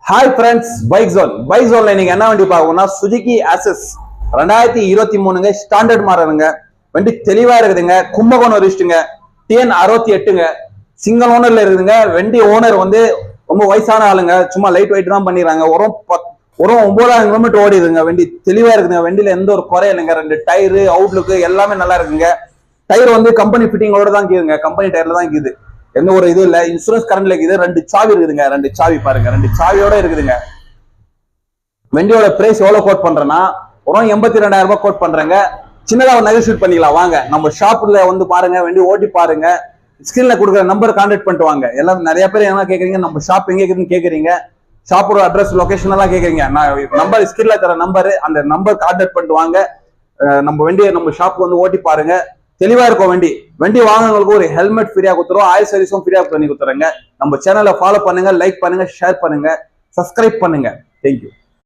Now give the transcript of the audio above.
Hi friends, bike ஜோன்ல இன்னைக்கு என்ன வண்டி பார்க்கணும்னா சுஜுகி ஆக்சஸ் 2023ங்க ஸ்டாண்டர்ட் மாடலுங்க. வண்டி தெளிவா இருக்குதுங்க. கும்பகோணம் ரிஸ்ட்டுங்க, TN 68ங்க, சிங்கிள் ஓனர்ல இருக்குதுங்க. வண்டி ஓனர் வந்து ரொம்ப வயசான ஆளுங்க, சும்மா லைட் வெயிட் தான் பண்ணிடுறாங்க. ஒரு 9000 கிலோமீட்டர் ஓடிடுதுங்க. வண்டி தெளிவா இருக்குதுங்க. வண்டியில எந்த ஒரு குறை இல்லைங்க. 2 டயரு அவுட்லுக்கு எல்லாமே நல்லா இருக்குங்க. டயர் வந்து கம்பெனி ஃபிட்டிங்கோட தான் இருக்குதுங்க. கம்பெனி டயர்ல தான் இருக்குது. எந்த ஒரு இது இல்ல. இன்சூரன்ஸ் கரண்ட்ல இருக்குது. 2 சாவி இருக்குதுங்க. 2 சாவி பாருங்க, 2 சாவியோட இருக்குதுங்க. வண்டியோட பிரைஸ் எவ்வளவு கோட் பண்றேன்னா ஒரு 82,000 ரூபாய் கோட் பண்றேங்க. சின்னதா ஒரு நெகோஷியேட் பண்ணிக்கலாம். வாங்க நம்ம ஷாப்ல வந்து பாருங்க, வண்டி ஓட்டி பாருங்க. ஸ்கிரீன்ல கொடுக்குற நம்பர் கான்டாக்ட் பண்ணிட்டு வாங்க. எல்லாம் நிறைய பேர் என்ன கேக்குறீங்க, நம்ம ஷாப் எங்க இருக்குதுன்னு கேக்குறீங்க, ஷாப்போட அட்ரஸ் லொகேஷன் எல்லாம் கேக்குறீங்க. நான் நம்பர் ஸ்கிரீன்ல தர நம்பர், அந்த நம்பர் கான்டாக்ட் பண்ணிட்டு வாங்க. நம்ம வண்டியை நம்ம ஷாப் வந்து ஓட்டி பாருங்க. தெளிவா இருக்கும். வண்டி வாங்குறவங்களுக்கு ஒரு ஹெல்மெட் ஃப்ரீயா கொடுத்துரும், ஆயில் சர்வீஸும் ஃப்ரீயா பண்ணி கொடுத்துறேங்க. நம்ம சேனலை ஃபாலோ பண்ணுங்க, லைக் பண்ணுங்க, ஷேர் பண்ணுங்க, சப்ஸ்கிரைப் பண்ணுங்க. தேங்க்யூ.